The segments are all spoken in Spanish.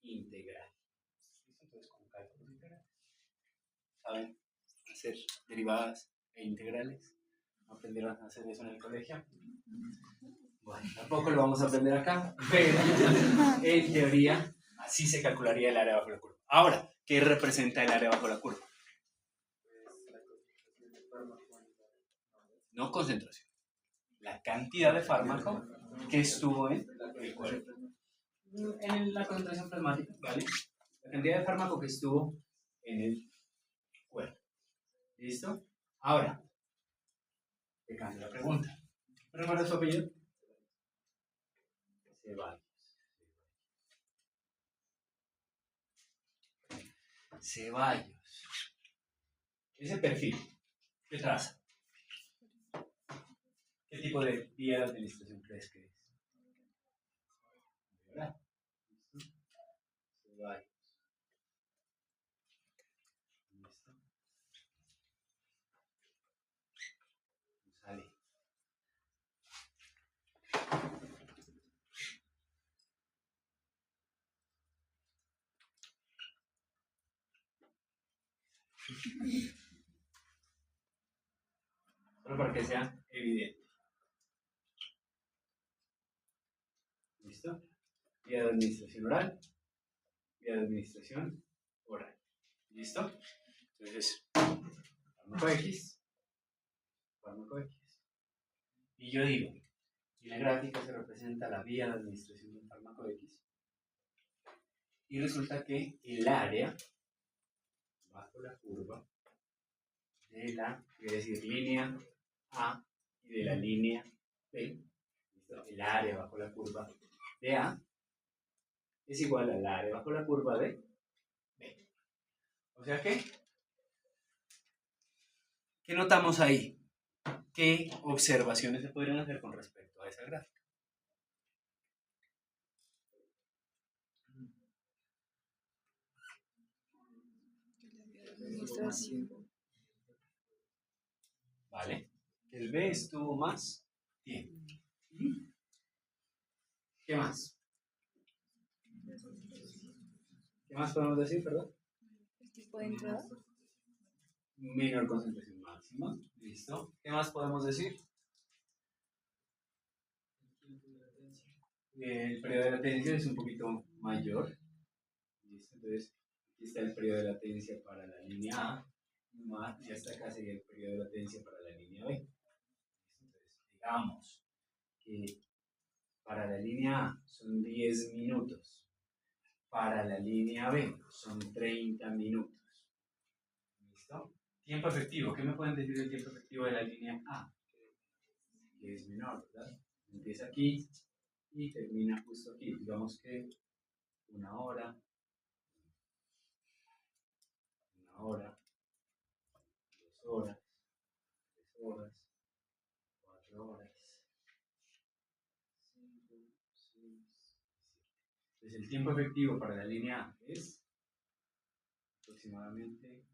integral. Entonces, con cálculos integrales. ¿Saben hacer derivadas e integrales? ¿Aprendieron a hacer eso en el colegio? Bueno, tampoco lo vamos a aprender acá, pero en teoría así se calcularía el área bajo la curva. Ahora, ¿qué representa el área bajo la curva? No concentración. La cantidad de fármaco que estuvo en el cuerpo. En la concentración plasmática, ¿vale? La cantidad de fármaco que estuvo en el cuerpo. ¿Listo? Ahora, te cambio la pregunta. ¿Recuerdas su apellido? Ceballos. Ceballos. Ese perfil, ¿qué traza? ¿Qué tipo de vía de administración crees que es? ¿Verdad? Ceballos. ¿Listo? Sale. Solo para que sea evidente. ¿Listo? Vía de administración oral, vía de administración oral. ¿Listo? Entonces, fármaco X, fármaco X. Y yo digo, en la gráfica se representa la vía de administración del fármaco X. Y resulta que el área bajo la curva de la, voy a decir, línea A y de la línea B, el área bajo la curva de A es igual al área bajo la curva de B. O sea que, ¿qué notamos ahí? ¿Qué observaciones se podrían hacer con respecto a esa gráfica? ¿Vale? El B estuvo más tiempo. ¿Qué más? ¿Qué más podemos decir, perdón? ¿El tipo de entrada? Menor concentración máxima. ¿Listo? ¿Qué más podemos decir? El periodo de latencia es un poquito mayor. ¿Listo? Entonces, aquí está el periodo de latencia para la línea A, y hasta acá sería el periodo de latencia para la línea B. Entonces, digamos que para la línea A son 10 minutos, para la línea B son 30 minutos. ¿Listo? Tiempo efectivo. ¿Qué me pueden decir del tiempo efectivo de la línea A? Que es menor, ¿verdad? Empieza aquí y termina justo aquí. Digamos que 1 hora, 1 hora, 2 horas, 3 horas, 4 horas, 5, 6, 7. Entonces el tiempo efectivo para la línea A es aproximadamente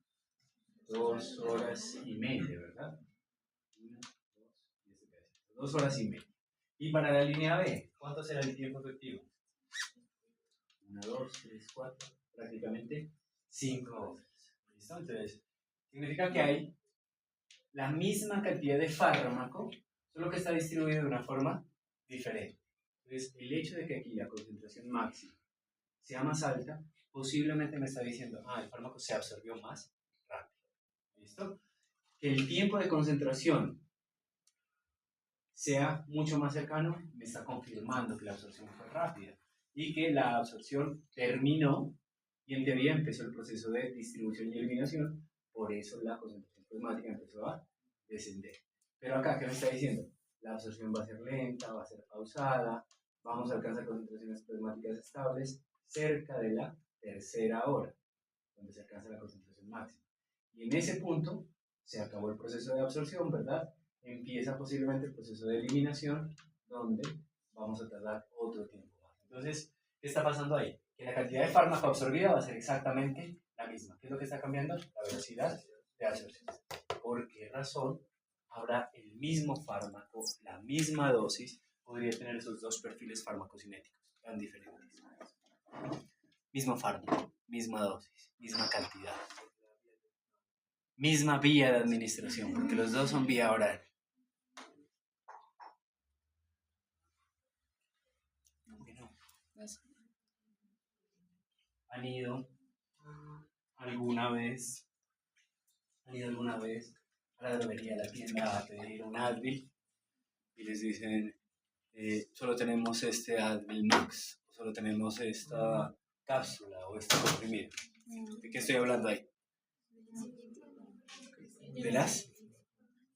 2 horas y media, ¿verdad? 1, 2, 2 horas y media. Y para la línea B, ¿cuánto será el tiempo efectivo? 1, 2, 3, 4, prácticamente 5 horas. ¿Listo? Entonces, significa que hay la misma cantidad de fármaco, solo que está distribuido de una forma diferente. Entonces, el hecho de que aquí la concentración máxima sea más alta, posiblemente me está diciendo, el fármaco se absorbió más rápido. ¿Listo? Que el tiempo de concentración sea mucho más cercano, me está confirmando que la absorción fue rápida y que la absorción terminó y en teoría empezó el proceso de distribución y eliminación, por eso la concentración plasmática empezó a descender. Pero acá, ¿qué me está diciendo? La absorción va a ser lenta, va a ser pausada, vamos a alcanzar concentraciones plasmáticas estables cerca de la tercera hora, donde se alcanza la concentración máxima. Y en ese punto se acabó el proceso de absorción, ¿verdad? Empieza posiblemente el proceso de eliminación, donde vamos a tardar otro tiempo más. Entonces, ¿qué está pasando ahí? Que la cantidad de fármaco absorbida va a ser exactamente la misma. ¿Qué es lo que está cambiando? La velocidad de absorción. ¿Por qué razón habrá el mismo fármaco, la misma dosis, podría tener esos dos perfiles farmacocinéticos tan diferentes? mismo fármaco, misma dosis, misma cantidad, misma vía de administración, porque los dos son vía oral. Bueno, ¿han ido alguna vez a la droguería, a la tienda, a pedir un Advil y les dicen, solo tenemos este Advil Max, o solo tenemos esta cápsula o este comprimido? ¿De qué estoy hablando ahí? De las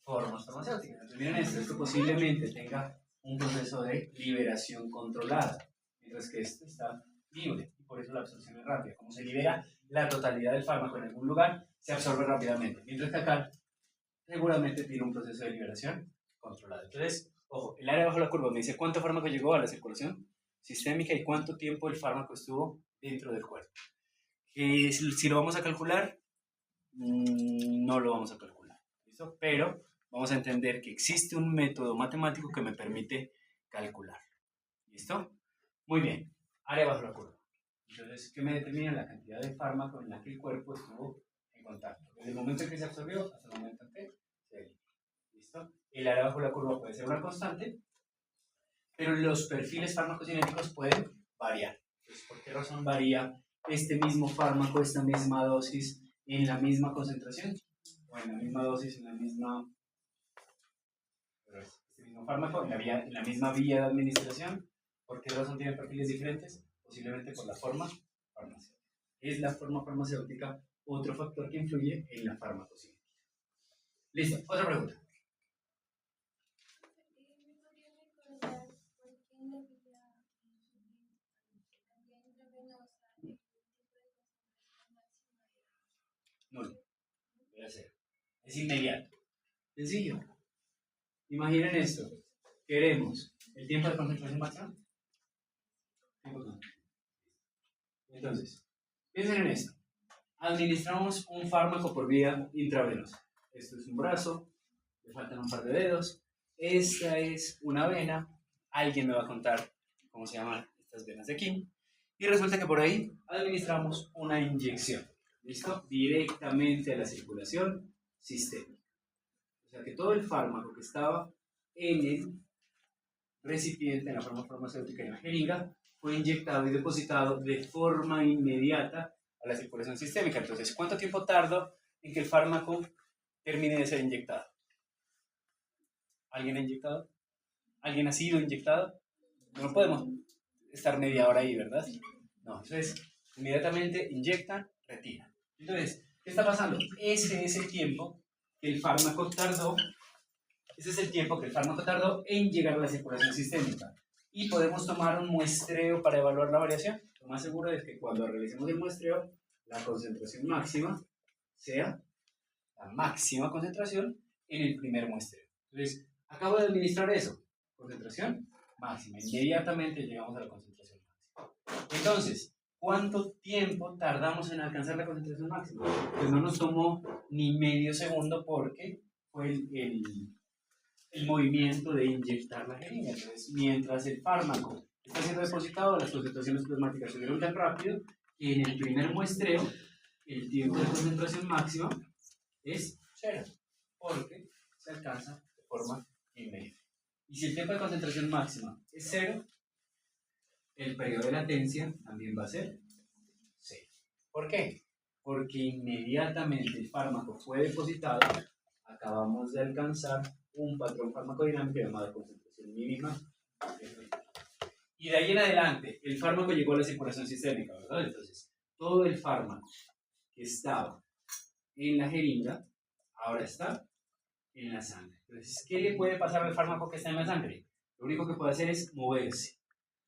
formas farmacéuticas. Entonces, miren esto posiblemente tenga un proceso de liberación controlada, mientras que este está libre, y por eso la absorción es rápida. Como se libera la totalidad del fármaco en algún lugar, se absorbe rápidamente, mientras que acá seguramente tiene un proceso de liberación controlado. Entonces, ojo, el área bajo la curva me dice cuánto fármaco llegó a la circulación sistémica y cuánto tiempo el fármaco estuvo dentro del cuerpo. Si lo vamos a calcular, no lo vamos a calcular, ¿listo? Pero vamos a entender que existe un método matemático que me permite calcular, ¿listo? Muy bien, área bajo la curva. Entonces, ¿qué me determina? La cantidad de fármaco en la que el cuerpo estuvo en contacto, desde el momento en que se absorbió hasta el momento en que se eliminó, ¿listo? El área bajo la curva puede ser una constante, pero los perfiles farmacocinéticos pueden variar. Entonces, ¿por qué razón varía este mismo fármaco, esta misma dosis, en la misma concentración? O en la misma dosis, en la misma... Este mismo fármaco, en la misma vía de administración. ¿Por qué razón tiene perfiles diferentes? Posiblemente por la forma farmacéutica. ¿Es la forma farmacéutica otro factor que influye en la farmacocinética? Listo, otra pregunta. Nulo. Voy a hacer. Es inmediato. Sencillo. Imaginen esto. Queremos el tiempo de concentración máxima. Entonces, piensen en esto. Administramos un fármaco por vía intravenosa. Esto es un brazo, le faltan un par de dedos. Esta es una vena. Alguien me va a contar cómo se llaman estas venas de aquí. Y resulta que por ahí administramos una inyección. ¿Listo? Directamente a la circulación sistémica. O sea que todo el fármaco que estaba en el recipiente, en la forma farmacéutica, en la jeringa, fue inyectado y depositado de forma inmediata a la circulación sistémica. Entonces, ¿cuánto tiempo tarda en que el fármaco termine de ser inyectado? ¿Alguien ha inyectado? ¿Alguien ha sido inyectado? No podemos estar media hora ahí, ¿verdad? No, entonces, inmediatamente inyectan, retiran. Entonces, ¿qué está pasando? Ese es el tiempo que el fármaco tardó. Ese es el tiempo que el fármaco tardó en llegar a la circulación sistémica. Y podemos tomar un muestreo para evaluar la variación. Lo más seguro es que cuando realicemos el muestreo, la concentración máxima sea la máxima concentración en el primer muestreo. Entonces, acabo de administrar eso. Concentración máxima. Inmediatamente llegamos a la concentración máxima. Entonces, ¿cuánto tiempo tardamos en alcanzar la concentración máxima? Pues no nos tomó ni medio segundo porque fue el movimiento de inyectar la jeringa. Entonces, mientras el fármaco está siendo depositado, las concentraciones plasmáticas subieron tan rápido que en el primer muestreo el tiempo de concentración máxima es 0, porque se alcanza de forma inmediata. Y si el tiempo de concentración máxima es 0, el periodo de latencia también va a ser 0. ¿Por qué? Porque inmediatamente el fármaco fue depositado, acabamos de alcanzar un patrón farmacodinámico llamado concentración mínima. Y de ahí en adelante, el fármaco llegó a la circulación sistémica, ¿verdad? Entonces, todo el fármaco que estaba en la jeringa, ahora está en la sangre. Entonces, ¿qué le puede pasar al fármaco que está en la sangre? Lo único que puede hacer es moverse.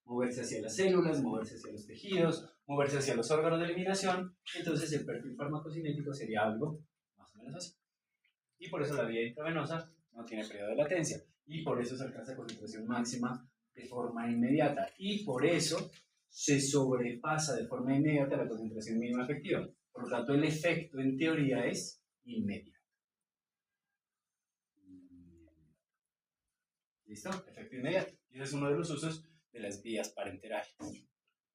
Moverse hacia las células, moverse hacia los tejidos, moverse hacia los órganos de eliminación. Entonces, el perfil farmacocinético sería algo más o menos así. Y por eso la vía intravenosa no tiene periodo de latencia. Y por eso se alcanza concentración máxima de forma inmediata. Y por eso se sobrepasa de forma inmediata la concentración mínima efectiva. Por lo tanto, el efecto en teoría es inmediato. ¿Listo? Efecto inmediato. Y ese es uno de los usos de las vías parenterales.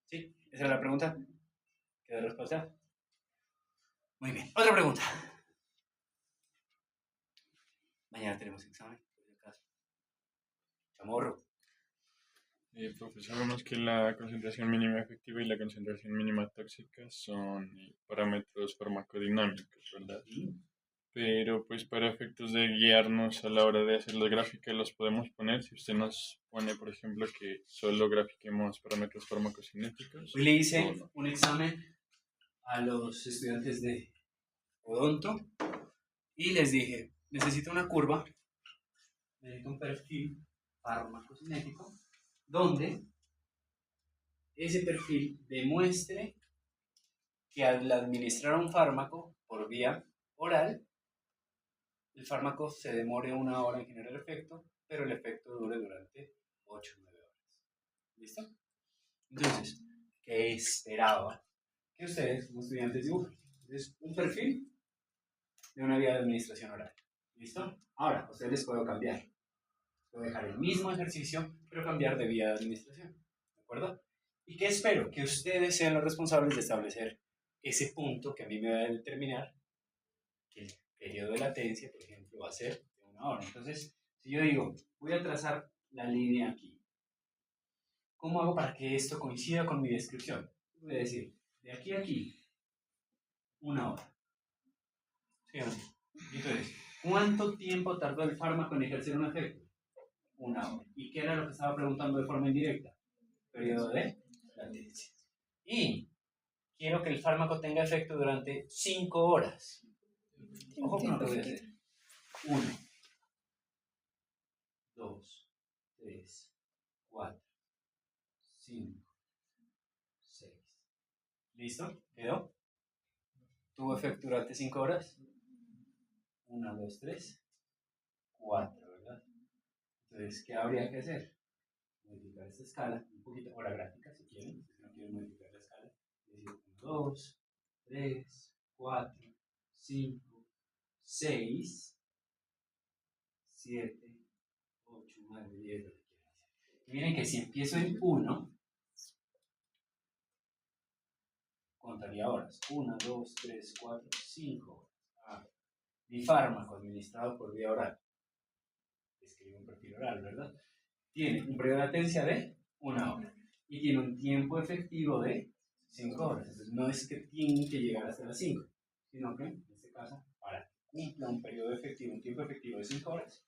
¿Sí? ¿Esa era la pregunta? ¿Queda respuesta? Muy bien. Otra pregunta. Mañana tenemos examen, por si acaso. Chamorro. Profesor, vemos que la concentración mínima efectiva y la concentración mínima tóxica son parámetros farmacodinámicos, ¿verdad? Pero pues para efectos de guiarnos a la hora de hacer las gráficas los podemos poner. Si usted nos pone, por ejemplo, que solo grafiquemos parámetros farmacocinéticos. Hoy le hice un examen a los estudiantes de odonto y les dije, necesito una curva, necesito un perfil farmacocinético donde ese perfil demuestre que al administrar un fármaco por vía oral, el fármaco se demore 1 hora en generar efecto, pero el efecto dure durante 8 o 9 horas. ¿Listo? Entonces, ¿qué esperaba? Que ustedes, como estudiantes, dibujen. Es un perfil de una vía de administración oral. ¿Listo? Ahora, ustedes les puedo cambiar. Puedo dejar el mismo ejercicio, pero cambiar de vía de administración. ¿De acuerdo? ¿Y qué espero? Que ustedes sean los responsables de establecer ese punto que a mí me va a determinar que el periodo de latencia, por ejemplo, va a ser de 1 hora. Entonces, si yo digo, voy a trazar la línea aquí, ¿cómo hago para que esto coincida con mi descripción? Voy a decir, de aquí a aquí, 1 hora. ¿Sí o no? Entonces, ¿cuánto tiempo tardó el fármaco en ejercer un efecto? 1 hora. ¿Y qué era lo que estaba preguntando de forma indirecta? Periodo de latencia. Y quiero que el fármaco tenga efecto durante 5 horas. Ojo que no lo voy a hacer. 1, 2, 3, 4, 5, 6. ¿Listo? ¿Quedó? ¿Tuvo efecto durante 5 horas? 1, 2, 3, 4, ¿verdad? Entonces, ¿qué habría que hacer? Modificar esta escala un poquito, o la gráfica si quieren, si no quieren modificar la escala. Es decir, 1, 2, 3, 4, 5, 6, 7, 8, 9, 10, lo que quieran hacer. Y miren que si empiezo en 1, contaría horas. 1, 2, 3, 4, 5 horas. Ah, mi fármaco administrado por vía oral. Escribo un perfil oral, ¿verdad? Tiene un periodo de latencia de 1 hora. Y tiene un tiempo efectivo de 5 horas. Entonces no es que tiene que llegar hasta las 5, sino que, en este caso, para que cumpla un periodo efectivo, un tiempo efectivo de 5 horas,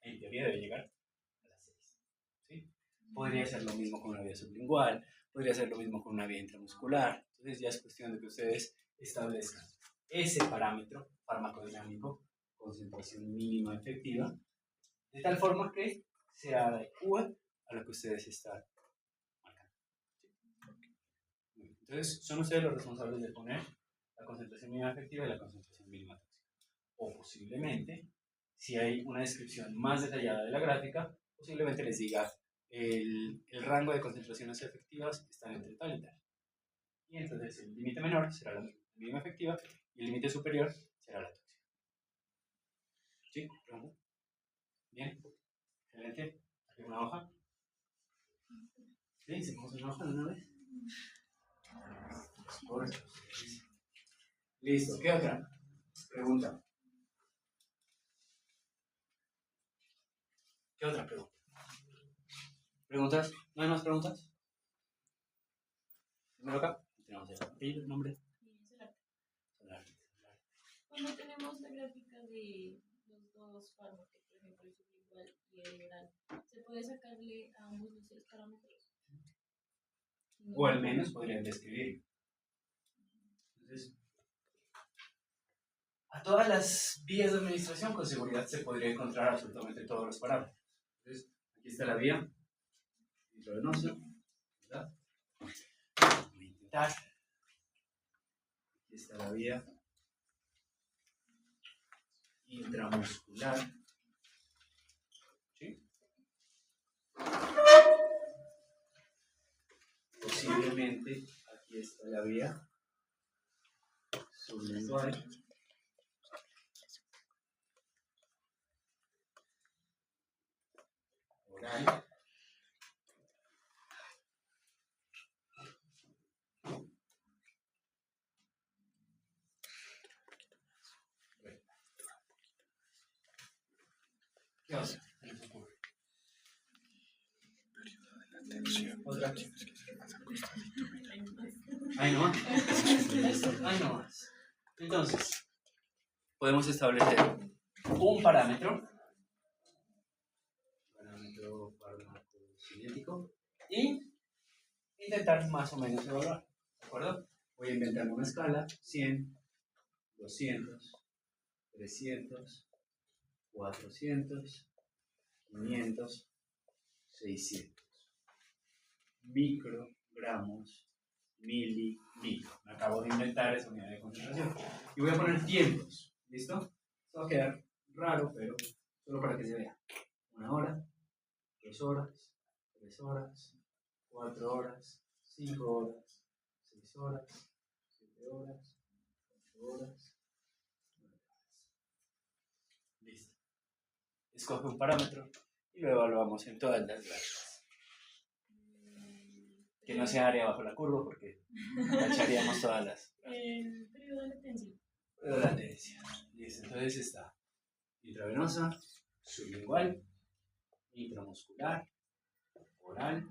en teoría debe llegar a las 6. ¿Sí? Podría ser lo mismo con una vía sublingual, podría ser lo mismo con una vía intramuscular. Entonces ya es cuestión de que ustedes establezcan ese parámetro farmacodinámico, concentración mínima efectiva, de tal forma que se adecua a lo que ustedes están marcando. Entonces, son ustedes los responsables de poner la concentración mínima efectiva y la concentración mínima tóxica. O posiblemente, si hay una descripción más detallada de la gráfica, posiblemente les diga el rango de concentraciones efectivas está entre tal y tal. Y entonces el límite menor será la mínima efectiva y el límite superior será la tóxica. ¿Sí? ¿Pregunta? Bien. Excelente. ¿Aquí una hoja? ¿Sí? ¿Hicimos una hoja de una vez? Correcto. Listo. ¿Qué otra pregunta? ¿Qué otra pregunta? ¿Preguntas? ¿No hay más preguntas? Primero acá. Tenemos el nombre. Solar. Cuando tenemos la gráfica de los dos fármacos, por ejemplo, el sublingual y el oral, ¿se puede sacarle a ambos los 3 parámetros? O al menos podrían describir. Entonces, a todas las vías de administración con seguridad se podría encontrar absolutamente todos los parámetros. Entonces, aquí está la vía intravenosa, ¿verdad? Voy a intentar. Aquí está la vía intramuscular. ¿Sí? Posiblemente aquí está la vía sublingual. Oral. otra. Ahí no más. Ahí no más. Entonces, podemos establecer un parámetro farmacocinético y intentar más o menos evaluar. ¿De acuerdo? Voy a inventar una escala: 100, 200, 300, 400, 500, 600. Microgramos, micro. Me acabo de inventar esa unidad de concentración. Y voy a poner tiempos. ¿Listo? Esto va a quedar raro, pero solo para que se vea. 1 hora, 2 horas, 3 horas, 4 horas, 5 horas, 6 horas, 7 horas, 8 horas, 9 horas. Listo. Escoge un parámetro y lo evaluamos en todas las gráficas. Que no sea área bajo la curva porque tacharíamos todas las. El periodo de latencia. Periodo de latencia. Listo. Entonces está intravenosa, sublingual, intramuscular, oral,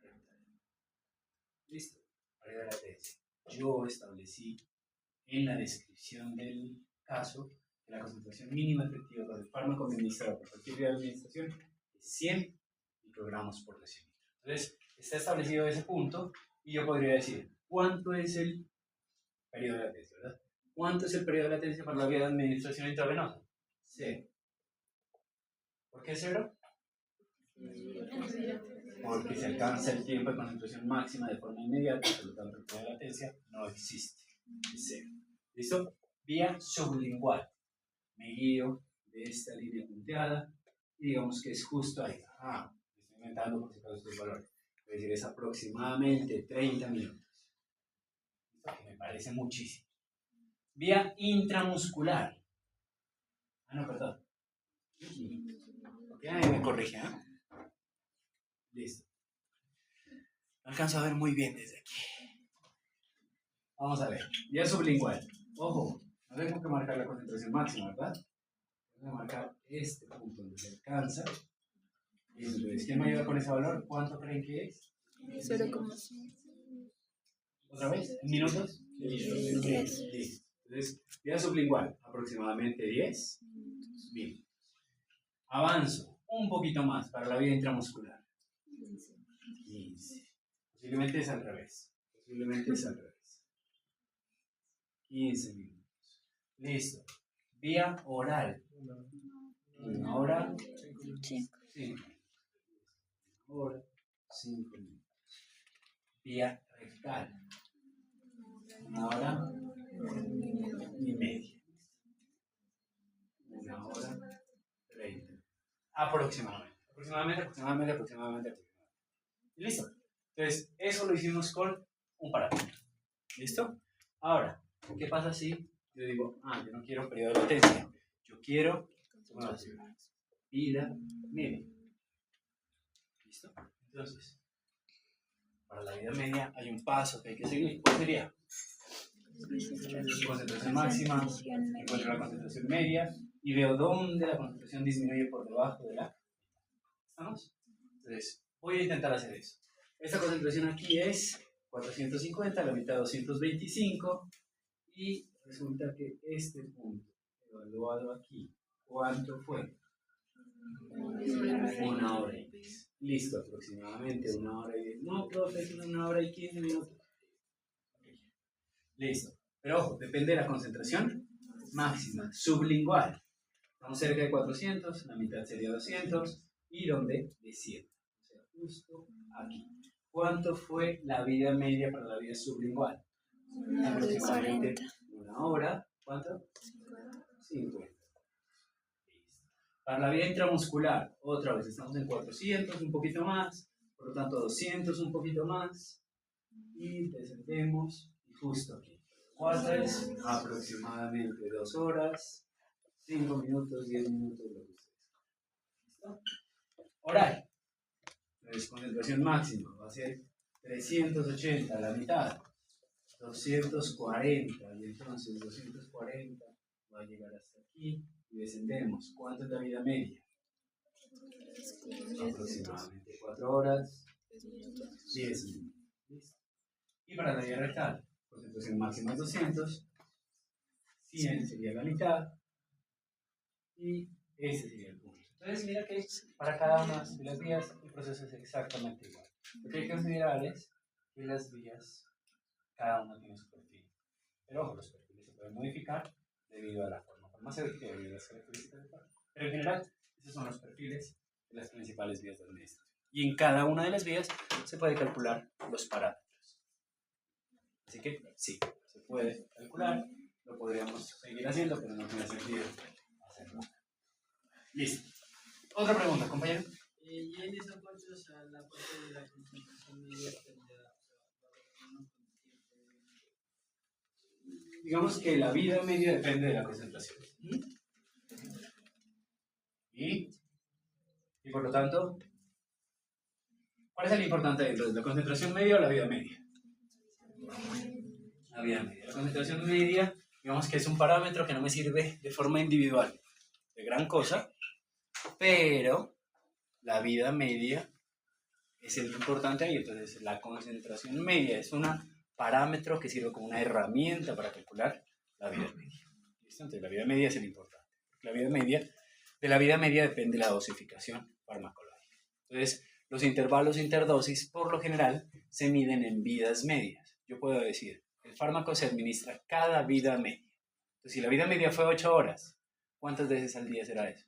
rectal. Listo. Periodo de latencia. Yo establecí en la descripción del caso que la concentración mínima efectiva para el fármaco administrado por cualquier vía de administración es 100 microgramos por decilitro. Entonces, está establecido ese punto y yo podría decir, ¿cuánto es el periodo de latencia, verdad? ¿Cuánto es el periodo de latencia para la vía de administración intravenosa? 0. ¿Por qué 0? Porque se alcanza el tiempo de concentración máxima de forma inmediata, por lo tanto el periodo de latencia no existe. Es 0. ¿Listo? Vía sublingual. Me guío de esta línea punteada y digamos que es justo ahí. Estoy inventando por si acaso estos valores. Es decir, es aproximadamente 30 minutos. Que me parece muchísimo. Vía intramuscular. No, perdón. Ahí me corrige, ¿eh? Listo. No alcanzo a ver muy bien desde aquí. Vamos a ver. Vía sublingual. Ojo, no tengo que marcar la concentración máxima, ¿verdad? Voy a marcar este punto donde se alcanza. Y entonces, ¿quién me ayuda con ese valor? ¿Cuánto creen que es? 0,5. ¿Otra vez? ¿En minutos? 10. Listo. Entonces, vía sublingual, aproximadamente 10 minutos. Avanzo un poquito más para la vía intramuscular. 15. Posiblemente es al revés. 15 minutos. Listo. Vía oral. 1 hora. 5. 1 hora. 5 minutos. Vía rectal. 1 hora y media. 1 hora 30. Aproximadamente. Y listo. Entonces, eso lo hicimos con un parámetro. ¿Listo? Ahora, ¿qué pasa si yo digo, yo no quiero periodo de latencia, yo quiero vida media? ¿Listo? Entonces, para la vida media hay un paso que hay que seguir. ¿Cuál sería? Concentración máxima, encuentro la concentración media y veo dónde la concentración disminuye por debajo de la. ¿Estamos? Entonces, voy a intentar hacer eso. Esta concentración aquí es 450, la mitad 225 y resulta que este punto evaluado aquí, ¿cuánto fue? 1 hora y 10. Listo, aproximadamente 1 hora y 10. No, profe, es 1 hora y 15 minutos. Listo. Pero ojo, depende de la concentración máxima, sublingual. Estamos cerca de 400, la mitad sería 200 y donde de 100. O sea, justo aquí. ¿Cuánto fue la vida media para la vida sublingual? Aproximadamente 1 hora. ¿Cuánto? 50. Para la vida intramuscular, otra vez estamos en 400, un poquito más, por lo tanto 200, un poquito más, y descendemos, y justo aquí. ¿Cuánto es? Aproximadamente 2 horas, 5 minutos, 10 minutos, lo que ustedes. ¿Listo? Oral. Entonces, concentración máxima va a ser 380, la mitad, 240, y entonces 240 va a llegar hasta aquí. Y descendemos. ¿Cuánto es la vida media? Aproximadamente 4 horas, 10 minutos. ¿Listo? Y para la vía rectal, concentración máxima es 200, 100 sería la mitad, y ese sería el punto. Entonces, mira que para cada una de las vías el proceso es exactamente igual. Lo que hay que considerar es que las vías, cada una tiene su perfil. Pero ojo, los perfiles se pueden modificar debido a la forma farmacéutica y debido a las características del fármaco. Pero en general, esos son los perfiles de las principales vías de administración. Y en cada una de las vías se puede calcular los parámetros. Así que sí, se puede calcular, lo podríamos seguir haciendo, pero no tiene sentido hacerlo. Listo. Otra pregunta, compañero. Y en esa parte, o sea, la parte de la concentración media dependerá, Digamos que la vida media depende de la concentración. Y por lo tanto, ¿cuál es el importante ahí? Entonces, ¿la concentración media o la vida media? La vida media. La concentración media, digamos que es un parámetro que no me sirve de forma individual de gran cosa, pero la vida media es el importante ahí. Entonces, la concentración media es un parámetro que sirve como una herramienta para calcular la vida media. ¿Listo? Entonces, la vida media es el importante. La vida media, de la vida media depende la dosificación farmacológica. Entonces, los intervalos interdosis, por lo general, se miden en vidas medias. Yo puedo decir, el fármaco se administra cada vida media. Entonces, si la vida media fue 8 horas, ¿cuántas veces al día será eso?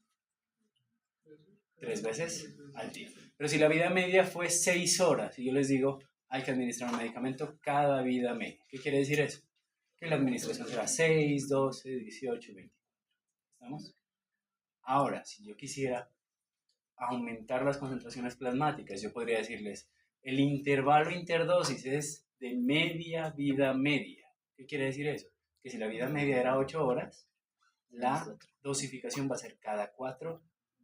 3 veces al día. Pero si la vida media fue 6 horas, y yo les digo, hay que administrar un medicamento cada vida media. ¿Qué quiere decir eso? Que la administración será 6, 12, 18, 20. ¿Estamos? Ahora, si yo quisiera aumentar las concentraciones plasmáticas, yo podría decirles, el intervalo interdosis es de media vida media. ¿Qué quiere decir eso? Que si la vida media era 8 horas, la dosificación va a ser cada 4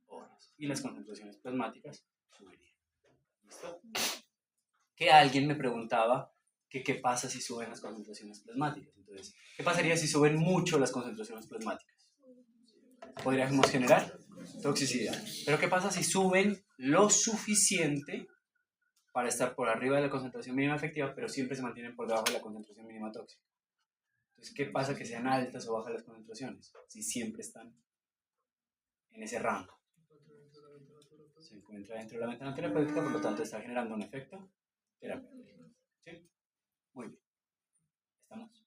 horas y las concentraciones plasmáticas subirían. ¿Listo? Que alguien me preguntaba que qué pasa si suben las concentraciones plasmáticas. Entonces, ¿qué pasaría si suben mucho las concentraciones plasmáticas? Podríamos generar toxicidad. Pero ¿qué pasa si suben lo suficiente para estar por arriba de la concentración mínima efectiva, pero siempre se mantienen por debajo de la concentración mínima tóxica? Entonces, ¿qué pasa que sean altas o bajas las concentraciones? Si siempre están en ese rango. Se encuentra dentro de la ventana terapéutica, por lo tanto está generando un efecto terapéutico. ¿Sí? Muy bien. ¿Estamos?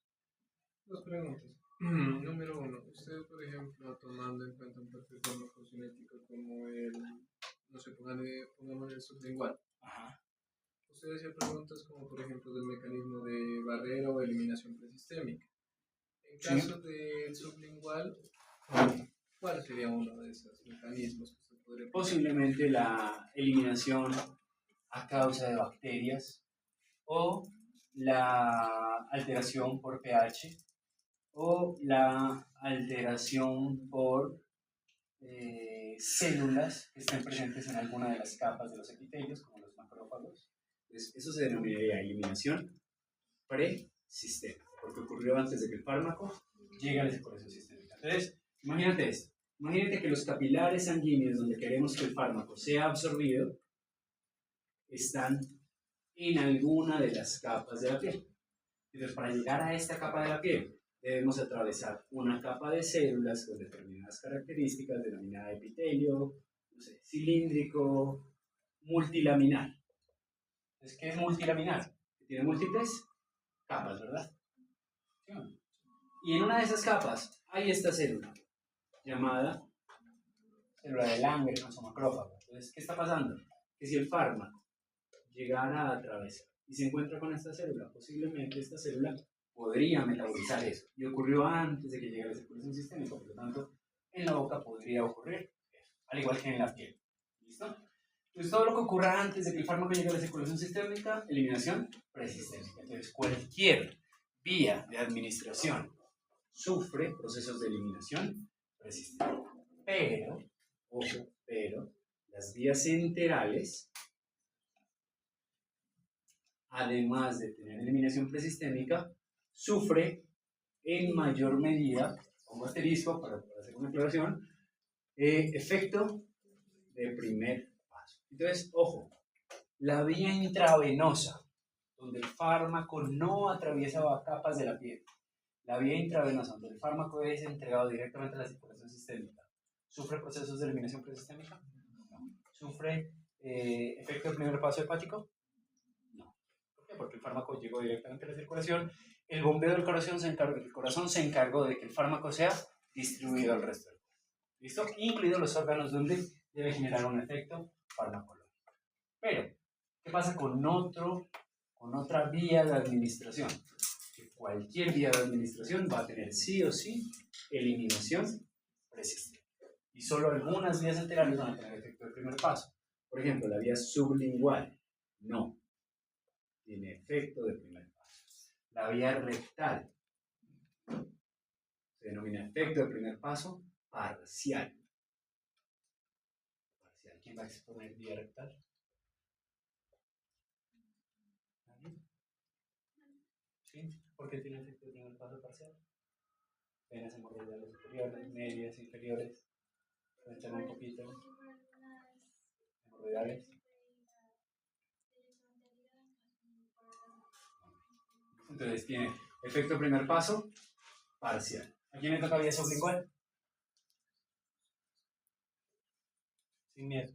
Dos preguntas. Número uno, usted, por ejemplo, tomando en cuenta un perfil farmacocinético como el, no sé, pongamos el sublingual. Ajá. Usted hacía preguntas como, por ejemplo, del mecanismo de barrera o eliminación presistémica. En caso del sublingual, ¿cuál sería uno de esos mecanismos que usted podría pensar? Posiblemente la eliminación a causa de bacterias o la alteración por pH o la alteración por células que estén presentes en alguna de las capas de los epitelios, como los macrófagos. Entonces, eso se denominaría eliminación presistémica, porque ocurrió antes de que el fármaco llegue a la circulación sistémica. Entonces, imagínate esto. Imagínate que los capilares sanguíneos donde queremos que el fármaco sea absorbido están en alguna de las capas de la piel. Entonces, para llegar a esta capa de la piel, debemos atravesar una capa de células con determinadas características, denominada epitelio, no sé, cilíndrico, multilaminar. Entonces, ¿qué es multilaminar? Tiene múltiples capas, ¿verdad? Y en una de esas capas hay esta célula, llamada célula de Langerhans o macrófago. Entonces, ¿qué está pasando? Que si el fármaco llegara a atravesar y se encuentra con esta célula, posiblemente esta célula podría metabolizar eso. Y ocurrió antes de que llegara a la circulación sistémica, por lo tanto, en la boca podría ocurrir eso, al igual que en la piel. ¿Listo? Entonces, todo lo que ocurra antes de que el fármaco llegue a la circulación sistémica, eliminación presistémica. Entonces, cualquier vía de administración sufre procesos de eliminación presistémica. Pero, ojo, pero, las vías enterales, además de tener eliminación presistémica, sufre en mayor medida, pongo asterisco para hacer una aclaración, efecto de primer paso. Entonces, ojo, La vía intravenosa, donde el fármaco no atraviesa capas de la piel. La vía intravenosa, donde el fármaco es entregado directamente a la circulación sistémica. ¿Sufre procesos de eliminación presistémica? No. ¿Sufre efecto del primer paso hepático? No. ¿Por qué? Porque el fármaco llegó directamente a la circulación. El bombeo del corazón se encargó de que el fármaco sea distribuido al resto del cuerpo. ¿Listo? Incluidos los órganos donde debe generar un efecto farmacológico. Pero, ¿qué pasa con otra vía de administración? Que cualquier vía de administración va a tener sí o sí eliminación presistente. Y solo algunas vías enterales van a tener efecto del primer paso. Por ejemplo, la vía sublingual no tiene efecto del primer paso. La vía rectal se denomina efecto del primer paso parcial. ¿Quién va a exponer vía rectal? ¿Sí? ¿Por qué tiene efecto del primer paso parcial? Venas hemorroidales superiores, medias, inferiores. Cuéntame un poquito. Hemorroidales. Entonces tiene efecto primer paso parcial. ¿A quién le toca vía sublingual? Sin miedo.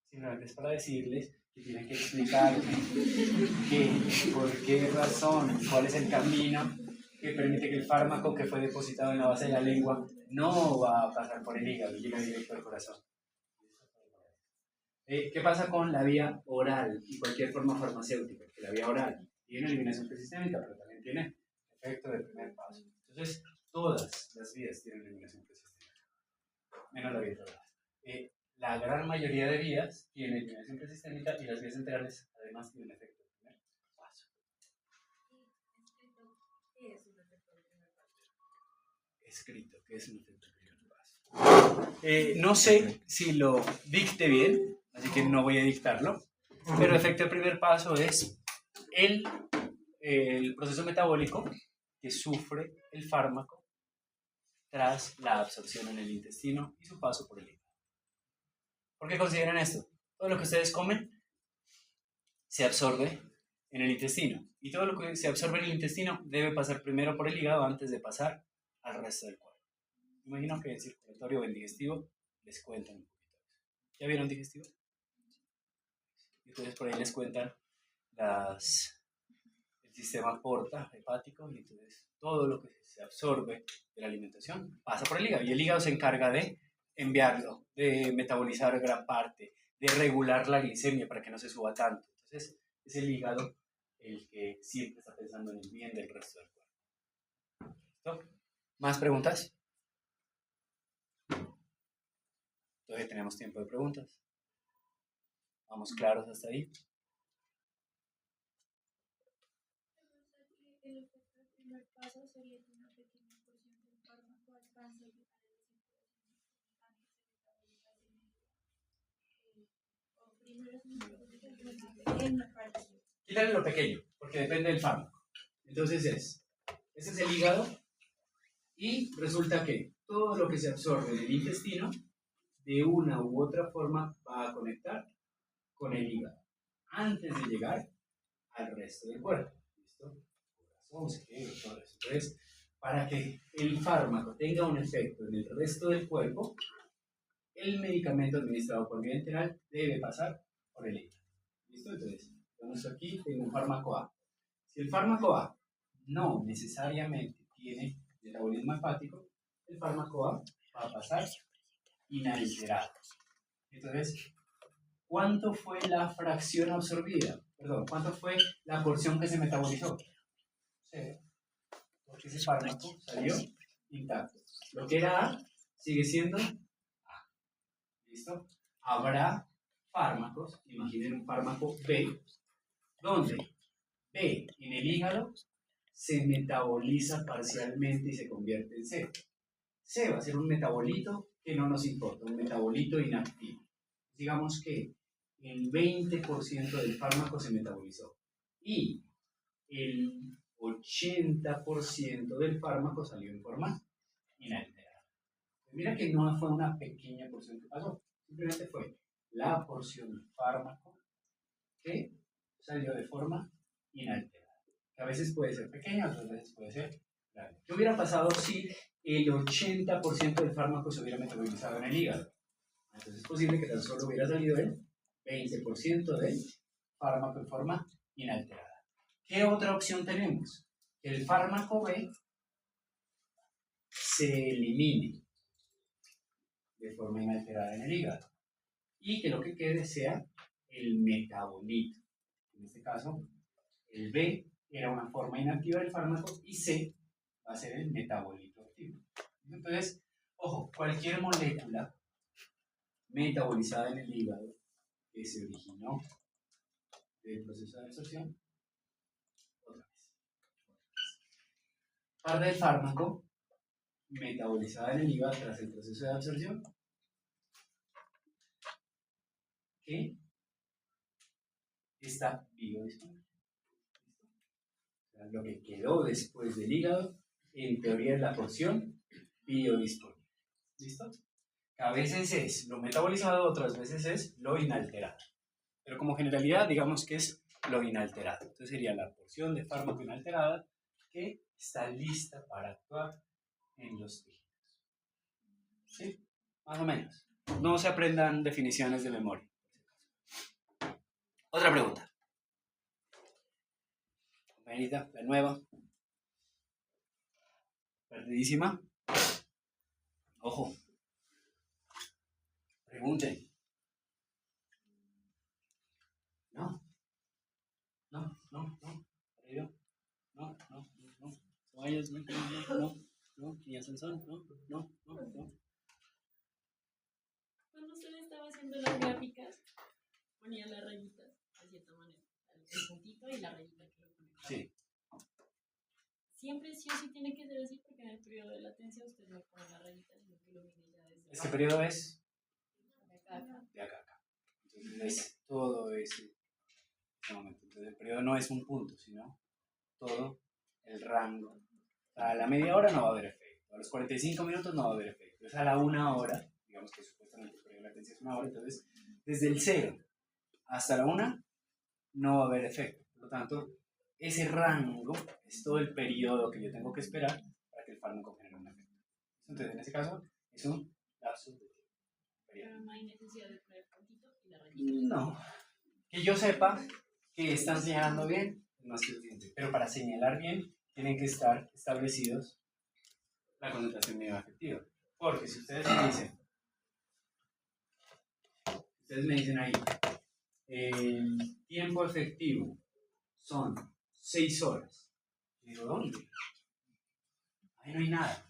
Simplemente es para decirles que tienen que explicarme por qué razón, cuál es el camino que permite que el fármaco que fue depositado en la base de la lengua no va a pasar por el hígado y llega directo al corazón. ¿Qué pasa con la vía oral y cualquier forma farmacéutica? Que la vía oral tiene eliminación presistémica, pero también tiene efecto del primer paso. Entonces, todas las vías tienen eliminación presistémica, menos la vía oral. La gran mayoría de vías tienen eliminación presistémica y las vías enterales además tienen efecto del primer paso. ¿Qué es un efecto del primer paso? Escrito, ¿qué es un efecto del primer paso? No sé si lo dicte bien, así que no voy a dictarlo, pero efecto del primer paso es el proceso metabólico que sufre el fármaco tras la absorción en el intestino y su paso por el hígado. ¿Por qué consideran esto? Todo lo que ustedes comen se absorbe en el intestino y todo lo que se absorbe en el intestino debe pasar primero por el hígado antes de pasar al resto del cuerpo. Imagino que en circulatorio o en digestivo les cuentan un poquito de eso. ¿Ya vieron digestivo? Entonces por ahí les cuentan el sistema porta hepático y entonces todo lo que se absorbe de la alimentación pasa por el hígado y el hígado se encarga de enviarlo, de metabolizar gran parte, de regular la glicemia para que no se suba tanto. Entonces es el hígado el que siempre está pensando en el bien del resto del cuerpo. ¿Listo? ¿Más preguntas? Todavía tenemos tiempo de preguntas. ¿Vamos claros hasta ahí? El efecto del primer paso sería que una pequeña porción del fármaco alcance a llegar a la circulación antes de metabolizarse. Primero es una pequeña parte. Quítale lo pequeño, porque depende del fármaco. Entonces ese es el hígado y resulta que todo lo que se absorbe del intestino de una u otra forma va a conectar con el hígado antes de llegar al resto del cuerpo. ¿Listo? Corazón, cerebro, todo eso. Entonces, para que el fármaco tenga un efecto en el resto del cuerpo, el medicamento administrado por vía enteral debe pasar por el hígado. ¿Listo? Entonces, vamos aquí, tengo un fármaco A. Si el fármaco A no necesariamente tiene metabolismo hepático, el fármaco A va a pasar inalterado. Entonces, ¿cuánto fue la fracción absorbida? Perdón, ¿cuánto fue la porción que se metabolizó? 0. Porque ese fármaco salió intacto. Lo que era A sigue siendo A. ¿Listo? Habrá fármacos, imaginen un fármaco B, donde B en el hígado se metaboliza parcialmente y se convierte en C. C va a ser un metabolito que no nos importa, un metabolito inactivo. Digamos que el 20% del fármaco se metabolizó y el 80% del fármaco salió en forma inalterada. Mira que no fue una pequeña porción que pasó, simplemente fue la porción de fármaco que salió de forma inalterada. Que a veces puede ser pequeña, otras veces puede ser grande. ¿Qué hubiera pasado si el 80% del fármaco se hubiera metabolizado en el hígado? Entonces es posible que tan solo hubiera salido el 20% del fármaco en forma inalterada. ¿Qué otra opción tenemos? Que el fármaco B se elimine de forma inalterada en el hígado y que lo que quede sea el metabolito. En este caso, el B era una forma inactiva del fármaco y C va a ser el metabolito activo. Entonces, ojo, cualquier molécula metabolizada en el hígado que se originó del proceso de absorción, otra vez. Parte del fármaco metabolizada en el hígado tras el proceso de absorción, que está biodisponible. O sea, lo que quedó después del hígado, en teoría es la porción biodisponible. ¿Listo? A veces es lo metabolizado, otras veces es lo inalterado. Pero como generalidad, digamos que es lo inalterado. Entonces sería la porción de fármaco inalterada que está lista para actuar en los tejidos. ¿Sí? Más o menos. No se aprendan definiciones de memoria. Otra pregunta. Compañerita, la nueva. Perdidísima. Ojo. Pregunten. No. No, no, no. Perdido. No, no, no. Caballos, no, no, no, no. Niña Sansón, no, no, no, no. Cuando usted estaba haciendo las gráficas, ponía las rayitas de cierta manera. El puntito y la rayita que lo conectaba. Sí. Siempre sí o sí tiene que ser así porque en el periodo de latencia usted no pone la rayita, sino que lo mide ya desde Este periodo es de acá a acá. de acá a acá. Entonces es todo ese momento. Entonces el periodo no es un punto, sino todo el rango. A la media hora no va a haber efecto. A los 45 minutos no va a haber efecto. Entonces a la 1 hora, digamos que supuestamente el periodo de latencia es 1 hora, entonces desde el 0 hasta la 1 no va a haber efecto. Por lo tanto, ese rango es todo el periodo que yo tengo que esperar para que el fármaco genere un efecto. Entonces en ese caso es un lapso de tiempo. Pero no hay necesidad de poner el puntito y la rayita. No. Que yo sepa que están señalando bien, no es suficiente. Pero para señalar bien, tienen que estar establecidos la concentración mínima efectiva. Porque si ustedes me dicen ahí, el tiempo efectivo son 6 horas. Yo digo, ¿dónde? Ahí no hay nada.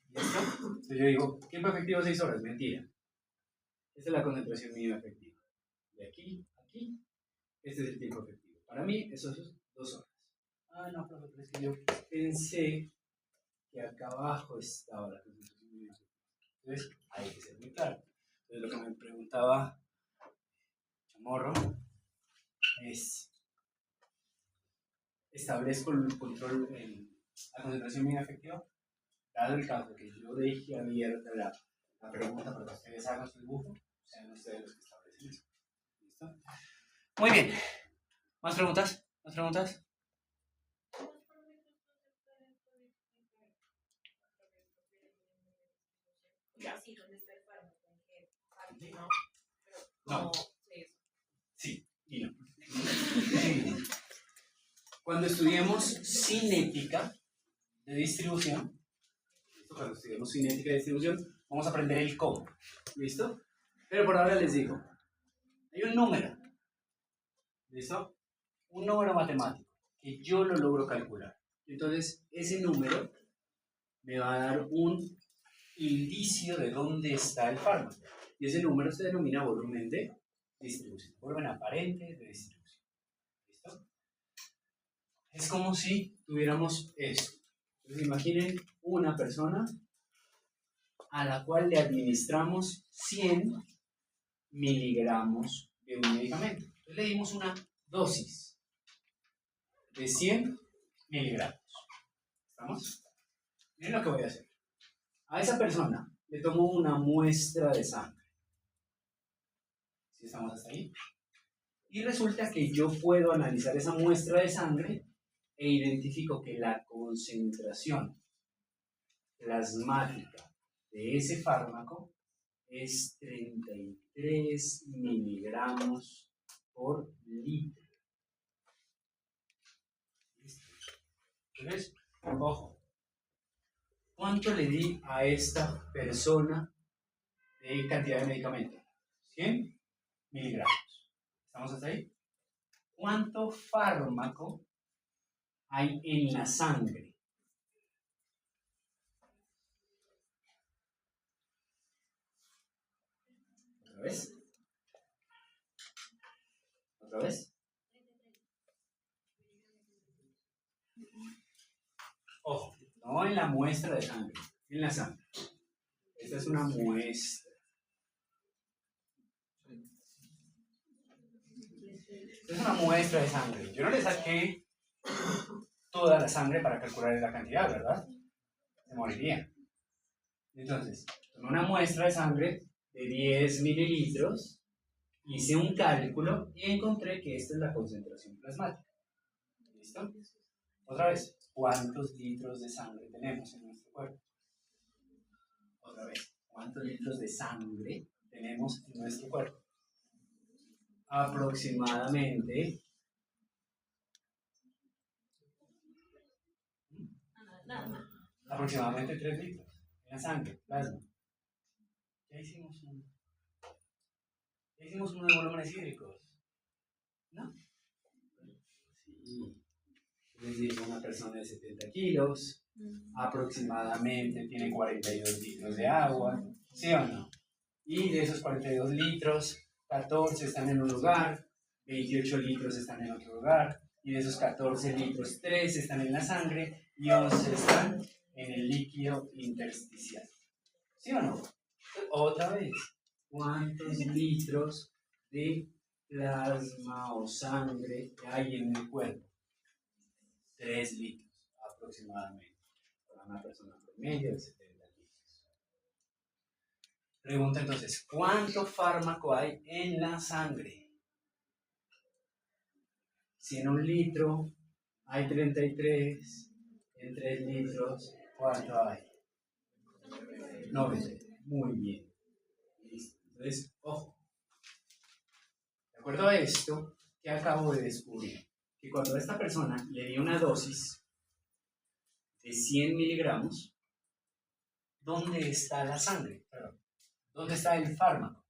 ¿Listo? Entonces yo digo, tiempo efectivo 6 horas, mentira. Esta es la concentración mínima efectiva. De aquí a aquí, este es el tiempo efectivo. Para mí, eso es 2 horas. Ah, no, profe, pero es que yo pensé que acá abajo estaba la concentración mínima efectiva. Entonces, hay que ser muy claro. Entonces, lo que me preguntaba Chamorro es, establezco el control, la concentración mínima efectiva, dado el caso que yo deje abierta la pregunta para que ustedes hagan su dibujo, sean ustedes los que establecen eso. ¿Listo? Muy bien. ¿Más preguntas? ¿Más preguntas? Sí, ¿dónde está el fármaco? ¿En qué parte? No. No. Sí. Sí y no. Cuando estudiemos cinética de distribución, cuando estudiemos cinética de distribución, vamos a aprender el cómo. ¿Listo? Pero por ahora les digo, hay un número. ¿Listo? Un número matemático que yo lo logro calcular. Entonces, ese número me va a dar un indicio de dónde está el fármaco. Y ese número se denomina volumen de distribución, volumen aparente de distribución. ¿Listo? Es como si tuviéramos esto. Entonces, imaginen una persona a la cual le administramos 100 miligramos de un medicamento. Entonces, le dimos una dosis de 100 miligramos. ¿Estamos? Miren lo que voy a hacer. A esa persona le tomo una muestra de sangre. ¿Sí estamos hasta ahí? Y resulta que yo puedo analizar esa muestra de sangre e identifico que la concentración plasmática de ese fármaco es 33 miligramos por litro. ¿Listo? Entonces, ojo, ¿cuánto le di a esta persona de cantidad de medicamento? 100 miligramos. ¿Estamos hasta ahí? ¿Cuánto fármaco hay en la sangre? ¿Otra vez? ¿Otra vez? Ojo, no en la muestra de sangre, en la sangre. Esta es una muestra. Esta es una muestra de sangre. Yo no le saqué toda la sangre para calcular la cantidad, ¿verdad? Se moriría. Entonces, tomé una muestra de sangre de 10 mililitros, hice un cálculo y encontré que esta es la concentración plasmática. ¿Listo? Otra vez, ¿cuántos litros de sangre tenemos en nuestro cuerpo? Otra vez, ¿cuántos litros de sangre tenemos en nuestro cuerpo? Aproximadamente aproximadamente 3 litros en la sangre, plasma. Ya hicimos uno. Ya hicimos uno de volúmenes hídricos. ¿No? Sí. Les digo, una persona de 70 kilos, aproximadamente tiene 42 litros de agua, ¿sí o no? Y de esos 42 litros, 14 están en un lugar, 28 litros están en otro lugar, y de esos 14 litros, 3 están en la sangre y 11 están en el líquido intersticial. ¿Sí o no? Otra vez, ¿cuántos litros de plasma o sangre hay en el cuerpo? 3 litros aproximadamente, para una persona promedio de 70 litros. Pregunta entonces, ¿cuánto fármaco hay en la sangre? Si en un litro hay 33, en 3 litros, ¿cuánto hay? 90. Muy bien. Listo. Entonces, ojo. De acuerdo a esto, que acabo de descubrir, que cuando a esta persona le di una dosis de 100 miligramos, ¿dónde está la sangre? Perdón. ¿Dónde está el fármaco?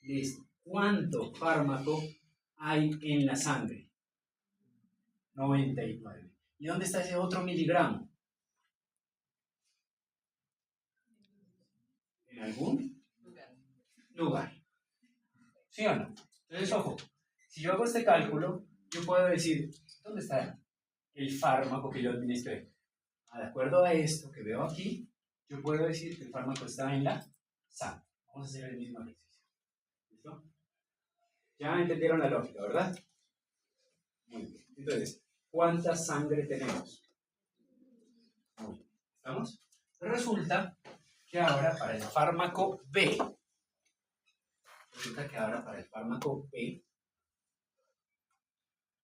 Listo. ¿Cuánto fármaco hay en la sangre? 99. ¿Y dónde está ese otro miligramo? ¿En algún lugar? ¿Sí o no? Entonces, ojo, si yo hago este cálculo, yo puedo decir, ¿dónde está el fármaco que yo administré? De acuerdo a esto que veo aquí, yo puedo decir que el fármaco está en la sangre. Vamos a hacer el mismo ejercicio. ¿Listo? Ya entendieron la lógica, ¿verdad? Muy bien. Entonces, ¿cuánta sangre tenemos? Muy bien. ¿Estamos? Resulta que ahora para el fármaco B,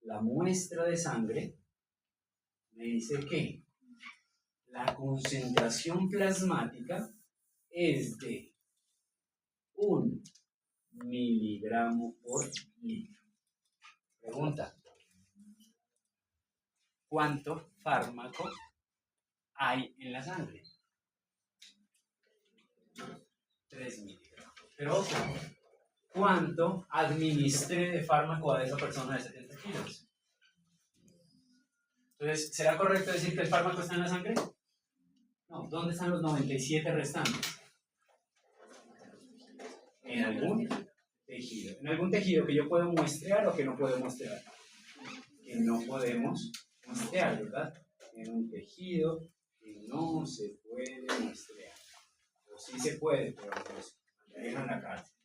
la muestra de sangre me dice que la concentración plasmática es de 1 miligramo por litro. Pregunta, ¿cuánto fármaco hay en la sangre? 3 miligramos. Pero ojo, ¿cuánto administré de fármaco a esa persona de 70 kilos? Entonces, ¿será correcto decir que el fármaco está en la sangre? No, ¿dónde están los 97 restantes? En algún tejido. En algún tejido que yo puedo muestrear o que no puedo muestrear. Que no podemos muestrear, ¿verdad? En un tejido que no se puede muestrear. O sí se puede, pero pues me dejan la cárcel.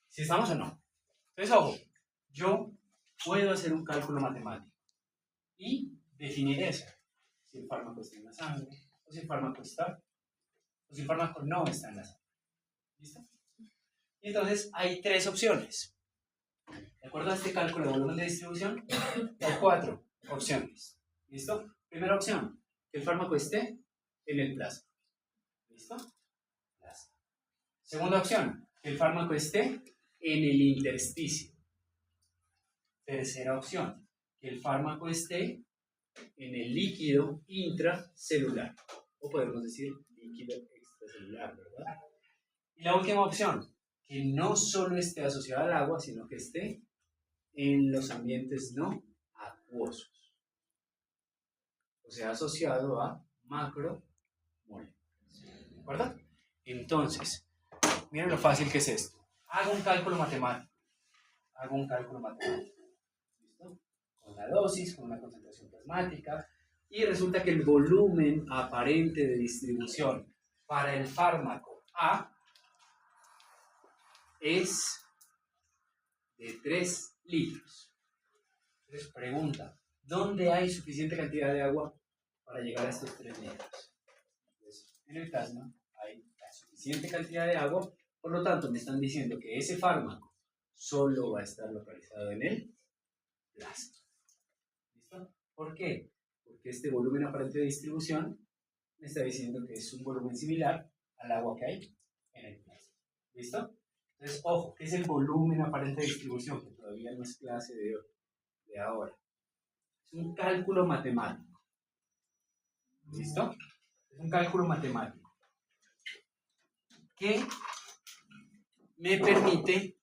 ¿Sí estamos o no? Entonces, ojo, yo puedo hacer un cálculo matemático y definir eso. Si el fármaco está en la sangre o si el fármaco está o si el fármaco no está en la sangre. ¿Listo? Y entonces hay tres opciones. De acuerdo a este cálculo de volumen de distribución, hay cuatro opciones. ¿Listo? Primera opción, que el fármaco esté en el plasma. ¿Listo? Plasma. Segunda opción, que el fármaco esté en el intersticio. Tercera opción, que el fármaco esté en el líquido intracelular. O podemos decir líquido extracelular, ¿verdad? Y la última opción, que no solo esté asociado al agua, sino que esté en los ambientes no acuosos. O sea, asociado a macromoléculas. ¿De acuerdo? Entonces, miren lo fácil que es esto. Hago un cálculo matemático. ¿Listo? Con la dosis, con una concentración plasmática. Y resulta que el volumen aparente de distribución para el fármaco A es de 3 litros. Entonces pregunta, ¿dónde hay suficiente cantidad de agua para llegar a estos 3 litros? Entonces, en el plasma hay la suficiente cantidad de agua, por lo tanto me están diciendo que ese fármaco solo va a estar localizado en el plasma. ¿Listo? ¿Por qué? Porque este volumen aparente de distribución me está diciendo que es un volumen similar al agua que hay en el plasma. ¿Listo? Entonces, ojo, ¿qué es el volumen aparente de distribución? Que todavía no es clase de ahora. Es un cálculo matemático. ¿Listo? Es un cálculo matemático que me permite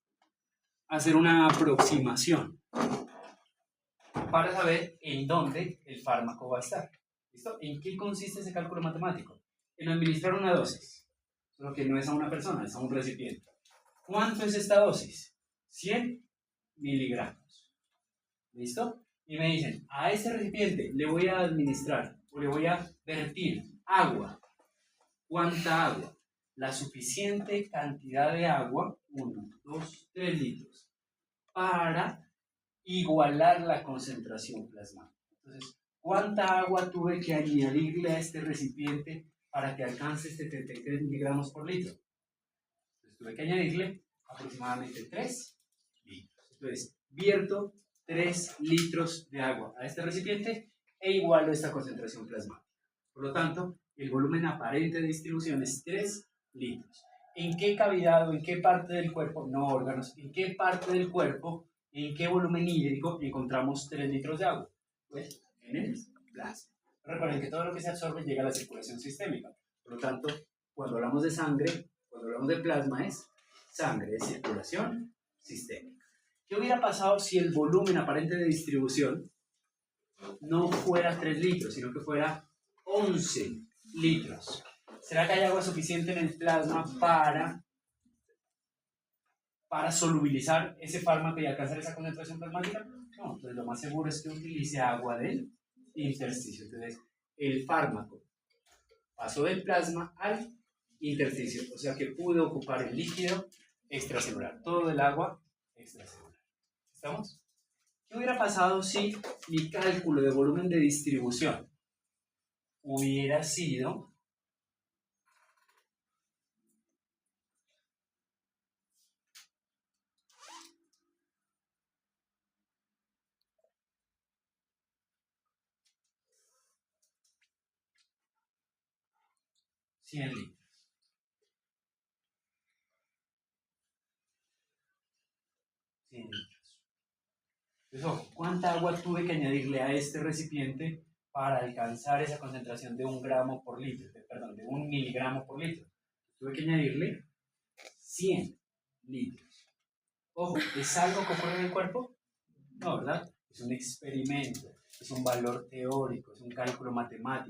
hacer una aproximación para saber en dónde el fármaco va a estar. ¿Listo? ¿En qué consiste ese cálculo matemático? En administrar una dosis, solo que no es a una persona, es a un recipiente. ¿Cuánto es esta dosis? 100 miligramos. ¿Listo? Y me dicen, a este recipiente le voy a administrar o le voy a vertir agua. ¿Cuánta agua? La suficiente cantidad de agua, 1, 2, 3 litros, para igualar la concentración plasmática. Entonces, ¿cuánta agua tuve que añadirle a este recipiente para que alcance 73 miligramos por litro? Entonces, tuve que añadirle aproximadamente 3 litros. Entonces, vierto 3 litros de agua a este recipiente e igualo esta concentración plasmática. Por lo tanto, el volumen aparente de distribución es 3 litros. ¿En qué cavidad o en qué parte del cuerpo, no órganos, en qué parte del cuerpo, en qué volumen hídrico encontramos 3 litros de agua? Pues en el plasma. Recuerden que todo lo que se absorbe llega a la circulación sistémica. Por lo tanto, cuando hablamos de sangre, cuando hablamos de plasma es sangre de circulación sistémica. ¿Qué hubiera pasado si el volumen aparente de distribución no fuera 3 litros, sino que fuera 11 litros? ¿Será que hay agua suficiente en el plasma para solubilizar ese fármaco y alcanzar esa concentración plasmática? No, entonces lo más seguro es que utilice agua del intersticio. Entonces, el fármaco pasó del plasma al intersticio, o sea que pudo ocupar el líquido extracelular, todo el agua extracelular. ¿Estamos? ¿Qué hubiera pasado si mi cálculo de volumen de distribución hubiera sido $100 litros? Entonces, ¿cuánta agua tuve que añadirle a este recipiente para alcanzar esa concentración de 1 gramo por litro? Perdón, de 1 miligramo por litro. Tuve que añadirle 100 litros. Ojo, ¿es algo que ocurre en el cuerpo? No, ¿verdad? Es un experimento, es un valor teórico, es un cálculo matemático.